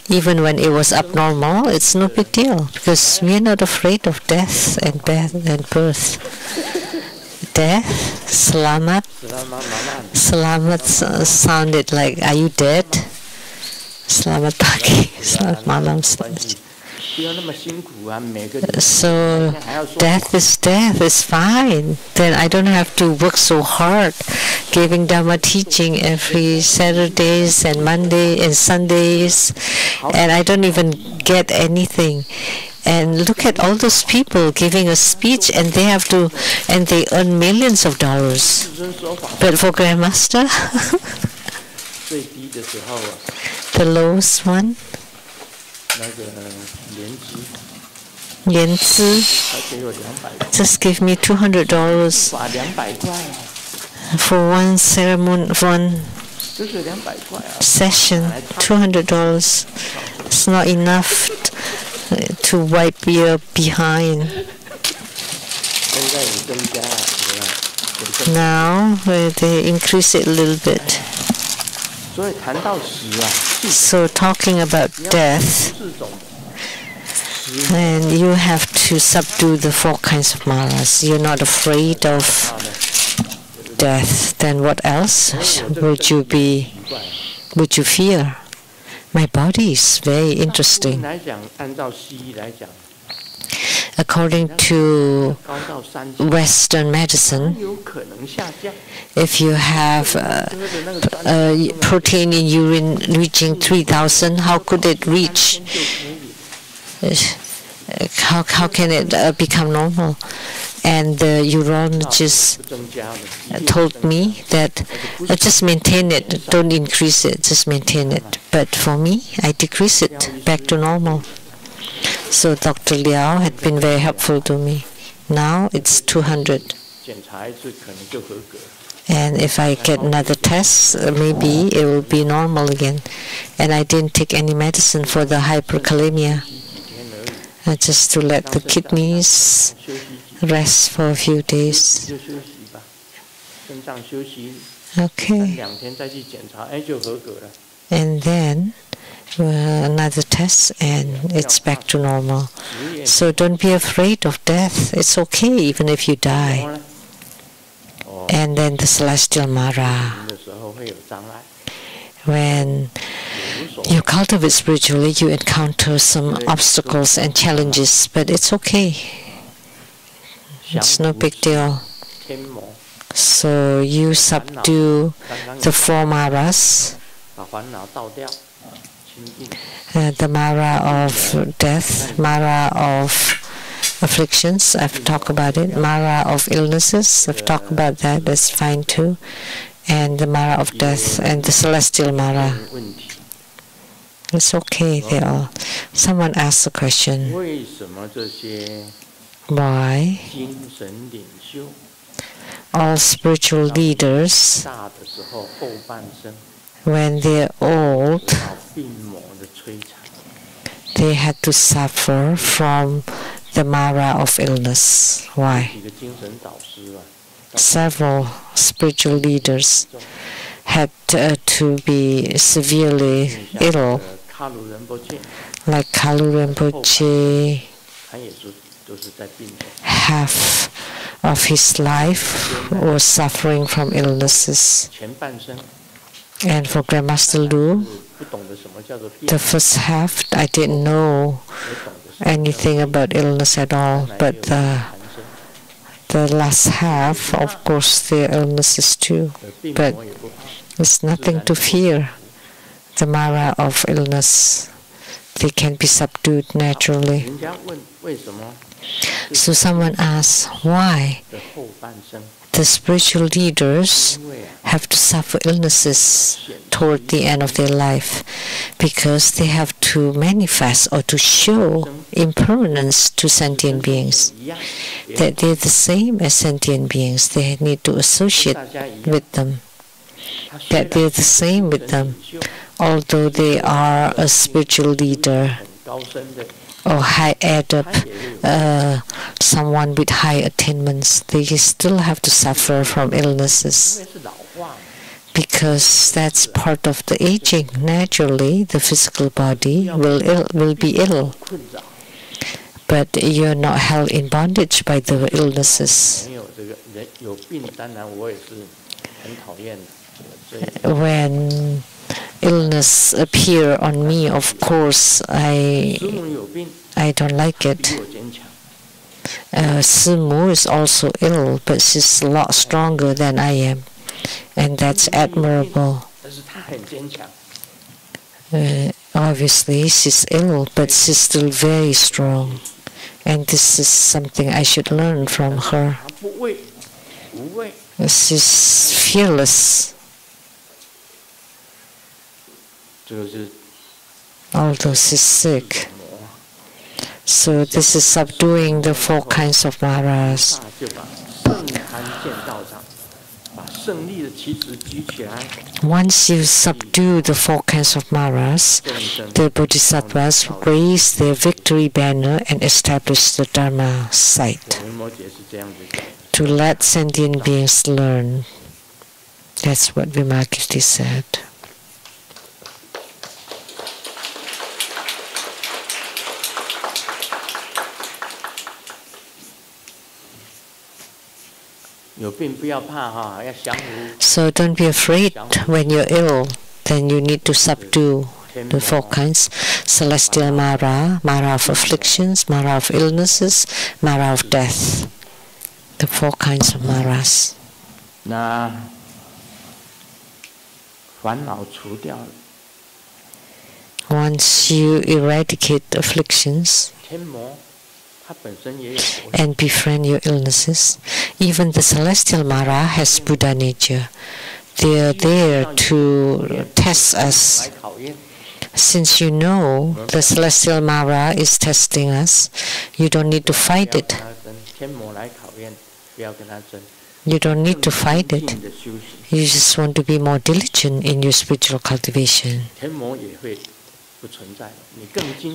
Even when it was abnormal, it's no big deal because we are not afraid of death and birth. Death, selamat. Selamat sounded like, are you dead? Selamat pagi, selamat malam. So death is fine. Then I don't have to work so hard giving Dharma teaching every Saturdays and Monday and Sundays, and I don't even get anything. And look at all those people giving a speech, and they earn millions of dollars. But for Grandmaster, the lowest one, Yanzi, just give me $200 for one ceremony, one session. $200. It's not enough to wipe your behind. Now they increase it a little bit. So talking about death, and you have to subdue the 4 kinds of malas. You're not afraid of death. Then what else would you fear? My body is very interesting. According to Western medicine, if you have protein in urine reaching 3,000, how could it reach? How can it become normal? And the urologist told me that just maintain it, don't increase it, just maintain it. But for me, I decrease it back to normal. So Dr. Liao had been very helpful to me. Now it's 200. And if I get another test, maybe it will be normal again. And I didn't take any medicine for the hyperkalemia, just to let the kidneys rest for a few days. Okay. And then another test, and it's back to normal. So don't be afraid of death. It's okay even if you die. And then the celestial Mara. When you cultivate spiritually, you encounter some obstacles and challenges, but it's okay. It's no big deal. So you subdue the 4 maras, the Mara of death, Mara of afflictions, I've talked about it, Mara of illnesses, I've talked about that, that's fine too, and the Mara of death and the celestial Mara. It's okay, they all. Someone asked the question, why all spiritual leaders, when they're old, they had to suffer from the Mara of illness? Why? Several spiritual leaders had to be severely ill, like Kalu Rinpoche. Half of his life was suffering from illnesses. And for Grandmaster Lu, the first half, I didn't know anything about illness at all, but the last half, of course, there are illnesses too, but it's nothing to fear. The Mara of illness, they can be subdued naturally. So someone asks, why the spiritual leaders have to suffer illnesses toward the end of their life? Because they have to manifest or to show impermanence to sentient beings, that they're the same as sentient beings. They need to associate with them, that they're the same with them, although they are a spiritual leader or high adept someone with high attainments, they still have to suffer from illnesses because that's part of the aging. Naturally, the physical body will be ill, but you're not held in bondage by the illnesses. When illness appear on me, of course, I don't like it. Simu is also ill, but she's a lot stronger than I am, and that's admirable. Obviously, she's ill, but she's still very strong, and this is something I should learn from her. She's fearless, although she's sick. So this is subduing the 4 kinds of Maras. Once you subdue the 4 kinds of Maras, the Bodhisattvas raise their victory banner and establish the Dharma site to let sentient beings learn. That's what Vimalkirti said. So don't be afraid when you're ill. Then you need to subdue the 4 kinds: celestial Mara, Mara of afflictions, Mara of illnesses, Mara of death. The 4 kinds of Maras. Once you eradicate afflictions and befriend your illnesses, even the celestial Mara has Buddha nature. They are there to test us. Since you know the celestial Mara is testing us, you don't need to fight it. You don't need to fight it. You just want to be more diligent in your spiritual cultivation.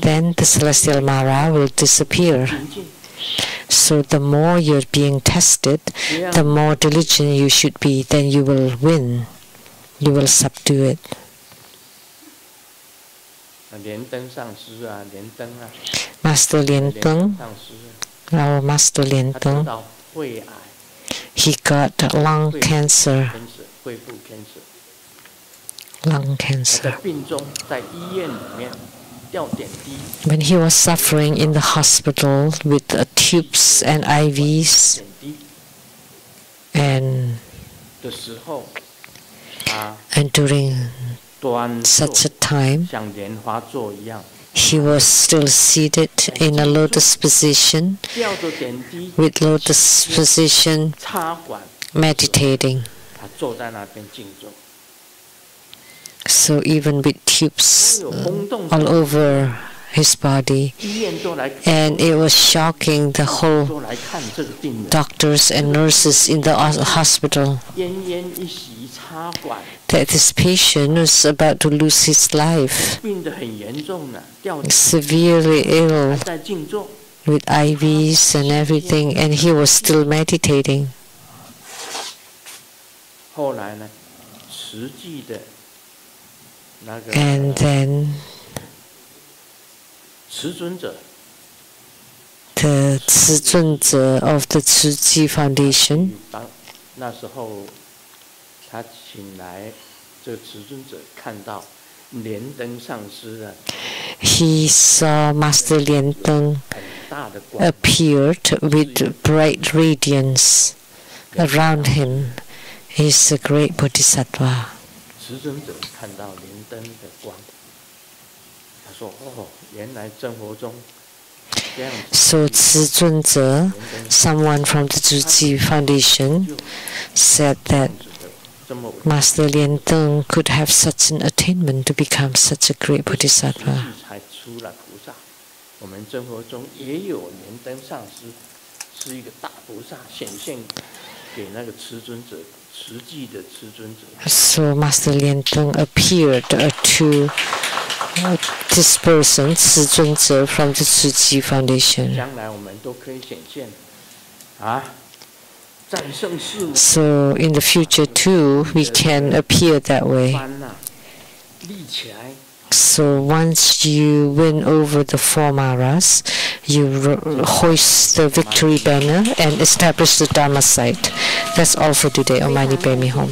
Then the celestial Mara will disappear. So the more you're being tested, the more diligent you should be, then you will win. You will subdue it. Master Lien Teng, our Master Lien Teng, he got lung cancer. Lung cancer. When he was suffering in the hospital with tubes and IVs, and during such a time, he was still seated in a lotus position, with lotus position meditating. So even with tubes all over his body, and it was shocking the whole doctors and nurses in the hospital that this patient was about to lose his life, severely ill with IVs and everything, and he was still meditating. And then the Cizunze of the Tzu Foundation, he saw Master Lien Teng appeared with bright radiance around him. He's a great bodhisattva. So Cizunze, someone from the Tzu Foundation, said that Master Lien Teng could have such an attainment to become such a great bodhisattva. So Master Lien Teng appeared to this person, 慈尊者 from the Tzu Chi Foundation. 将来我们都可以显现啊，战胜事物。 So in the future too, we can appear that way. 翻呐，立起来。 So once you win over the 4 Maras, you hoist the victory banner and establish the Dharma site. That's all for today. Om Mani Padme Hum.